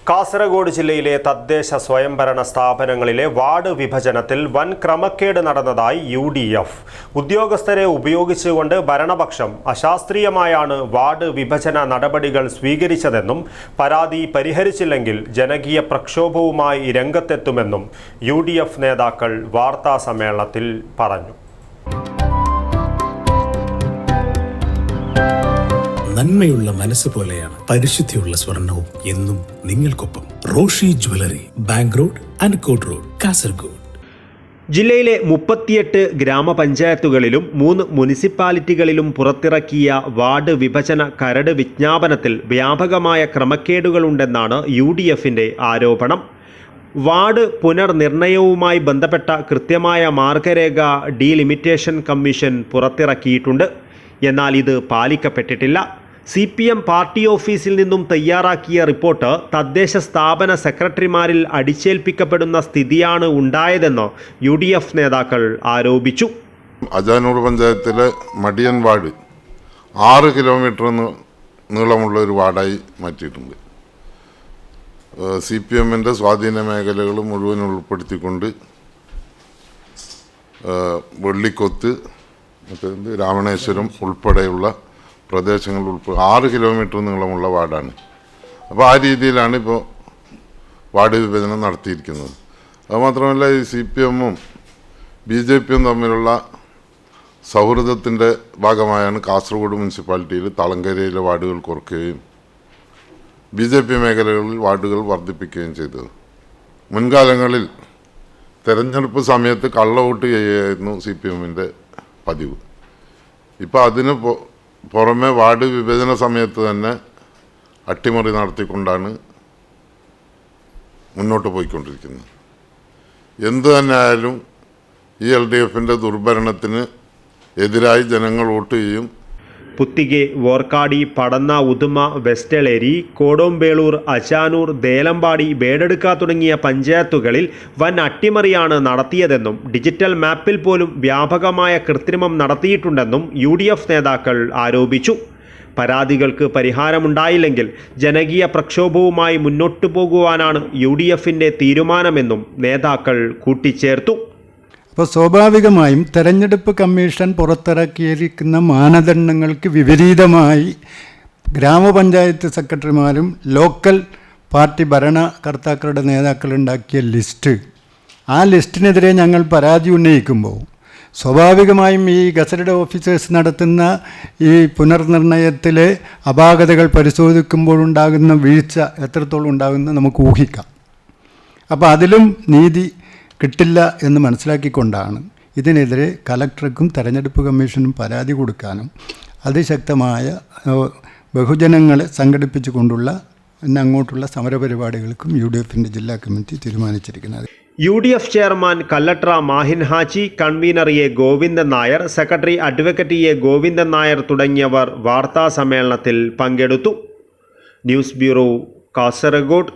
കാസർഗോഡ് ജില്ലയിലെ തദ്ദേശ സ്വയംഭരണ സ്ഥാപനങ്ങളിലെ വാർഡ് വിഭജനത്തിൽ വൻ ക്രമക്കേട് നടന്നതായി UDF. ഉദ്യോഗസ്ഥരെ ഉപയോഗിച്ചുകൊണ്ട് ഭരണപക്ഷം അശാസ്ത്രീയമായാണ് വാർഡ് വിഭജന നടപടികൾ സ്വീകരിച്ചതെന്നും പരാതി പരിഹരിച്ചില്ലെങ്കിൽ ജനകീയ പ്രക്ഷോഭവുമായി രംഗത്തെത്തുമെന്നും UDF നേതാക്കൾ വാർത്താസമ്മേളനത്തിൽ പറഞ്ഞു. നന്മയുള്ള മനസ്സ് പോലെയാണ് പരിശുദ്ധിയുള്ള സ്വർണവും എന്നും നിങ്ങൾക്കൊപ്പം. Roshy jewellery, bank road, അൻകോട്ട് road, Kasaragod. ജില്ലയിലെ 38 ഗ്രാമപഞ്ചായത്തുകളിലും 3 മുനിസിപ്പാലിറ്റികളിലും പുറത്തിറക്കിയ വാർഡ് വിഭജന കരട് വിജ്ഞാപനത്തിൽ വ്യാപകമായ ക്രമക്കേടുകളുണ്ടെന്നാണ് UDFന്റെ ആരോപണം. വാർഡ് പുനർനിർണയവുമായി ബന്ധപ്പെട്ട കൃത്യമായ മാർഗരേഖ ഡീലിമിറ്റേഷൻ കമ്മീഷൻ പുറത്തിറക്കിയിട്ടുണ്ട്. എന്നാൽ ഇത് പാലിക്കപ്പെട്ടിട്ടില്ല. CPM പാർട്ടി ഓഫീസിൽ നിന്നും തയ്യാറാക്കിയ റിപ്പോർട്ട് തദ്ദേശ സ്ഥാപന സെക്രട്ടറിമാരിൽ അടിച്ചേൽപ്പിക്കപ്പെടുന്ന സ്ഥിതിയാണ് ഉണ്ടായതെന്ന് UDF നേതാക്കൾ ആരോപിച്ചു. അജാനൂർ പഞ്ചായത്തിലെ മടിയൻ വാർഡ് 6 കിലോമീറ്റർ നീളമുള്ള ഒരു വാർഡായി മാറ്റിയിട്ടുണ്ട്. CPMന്റെ സ്വാധീന മേഖലകൾ മുഴുവൻ ഉൾപ്പെടുത്തിക്കൊണ്ട് വെള്ളിക്കൊത്ത്, രാമണേശ്വരം ഉൾപ്പെടെയുള്ള പ്രദേശങ്ങൾ 6 കിലോമീറ്റർ നീളമുള്ള വാർഡാണ്. അപ്പോൾ ആ രീതിയിലാണ് ഇപ്പോൾ വാർഡ് വിഭജനം നടത്തിയിരിക്കുന്നത്. അതുമാത്രമല്ല, ഈ CPMഉം BJPയും തമ്മിലുള്ള സൗഹൃദത്തിൻ്റെ ഭാഗമായാണ് കാസർഗോഡ് മുനിസിപ്പാലിറ്റിയിൽ തളങ്കരയിലെ വാർഡുകൾ കുറയ്ക്കുകയും BJP മേഖലകളിൽ വാർഡുകൾ വർദ്ധിപ്പിക്കുകയും ചെയ്തത്. മുൻകാലങ്ങളിൽ തെരഞ്ഞെടുപ്പ് സമയത്ത് കള്ളവോട്ട് ചെയ്യുകയായിരുന്നു CPMന്റെ പതിവ്. ഇപ്പോൾ അതിന് പുറമെ വാർഡ് വിഭജന സമയത്ത് തന്നെ അട്ടിമറി നടത്തിക്കൊണ്ടാണ് മുന്നോട്ട് പോയിക്കൊണ്ടിരിക്കുന്നത്. എന്തു തന്നെ ആയാലും ഈ LDFന്റെ ദുർഭരണത്തിന് എതിരായി ജനങ്ങൾ വോട്ട് ചെയ്യും. പുത്തികെ, വോർക്കാടി, പടന്ന, ഉദുമ, വെസ്റ്റളേരി, കോടോംബേളൂർ, അച്ചാനൂർ, ദേലമ്പാടി, ബേഡെടുക്ക തുടങ്ങിയ പഞ്ചായത്തുകളിൽ വൻ അട്ടിമറിയാണ് നടത്തിയതെന്നും ഡിജിറ്റൽ മാപ്പിൽ പോലും വ്യാപകമായ കൃത്രിമം നടത്തിയിട്ടുണ്ടെന്നും UDF നേതാക്കൾ ആരോപിച്ചു. പരാതികൾക്ക് പരിഹാരമുണ്ടായില്ലെങ്കിൽ ജനകീയ പ്രക്ഷോഭവുമായി മുന്നോട്ടു പോകുവാനാണ് UDFന്റെ തീരുമാനമെന്നും നേതാക്കൾ കൂട്ടിച്ചേർത്തു. അപ്പോൾ സ്വാഭാവികമായും തെരഞ്ഞെടുപ്പ് കമ്മീഷൻ പുറത്തിറക്കിയിരിക്കുന്ന മാനദണ്ഡങ്ങൾക്ക് വിപരീതമായി ഗ്രാമപഞ്ചായത്ത് സെക്രട്ടറിമാരും ലോക്കൽ പാർട്ടി ഭരണകർത്താക്കളുടെ നേതാക്കളുണ്ടാക്കിയ ലിസ്റ്റ്, ആ ലിസ്റ്റിനെതിരെ ഞങ്ങൾ പരാതി ഉന്നയിക്കുമ്പോൾ സ്വാഭാവികമായും ഈ ഗസറ്റഡ് ഓഫീസേഴ്സ് നടത്തുന്ന ഈ പുനർനിർണയത്തിലെ അപാകതകൾ പരിശോധിക്കുമ്പോഴുണ്ടാകുന്ന വീഴ്ച എത്രത്തോളം ഉണ്ടാകുമെന്ന് നമുക്ക് ഊഹിക്കാം. അപ്പോൾ അതിലും നീതി കിട്ടില്ല എന്ന് മനസ്സിലാക്കിക്കൊണ്ടാണ് ഇതിനെതിരെ കലക്ടർക്കും തെരഞ്ഞെടുപ്പ് കമ്മീഷനും പരാതി കൊടുക്കാനും അതിശക്തമായ ബഹുജനങ്ങളെ സംഘടിപ്പിച്ചു കൊണ്ടുള്ള അങ്ങോട്ടുള്ള സമരപരിപാടികൾക്കും UDFന്റെ ജില്ലാ കമ്മിറ്റി തീരുമാനിച്ചിരിക്കുന്നത്. UDF chairman Kallatra Mahin Haji, convener A. Govindan Nair, secretary advocate A. Govindan Nair തുടങ്ങിയവർ വാർത്താ സമ്മേളനത്തിൽ പങ്കെടുത്തു. News bureau, Kasaragod.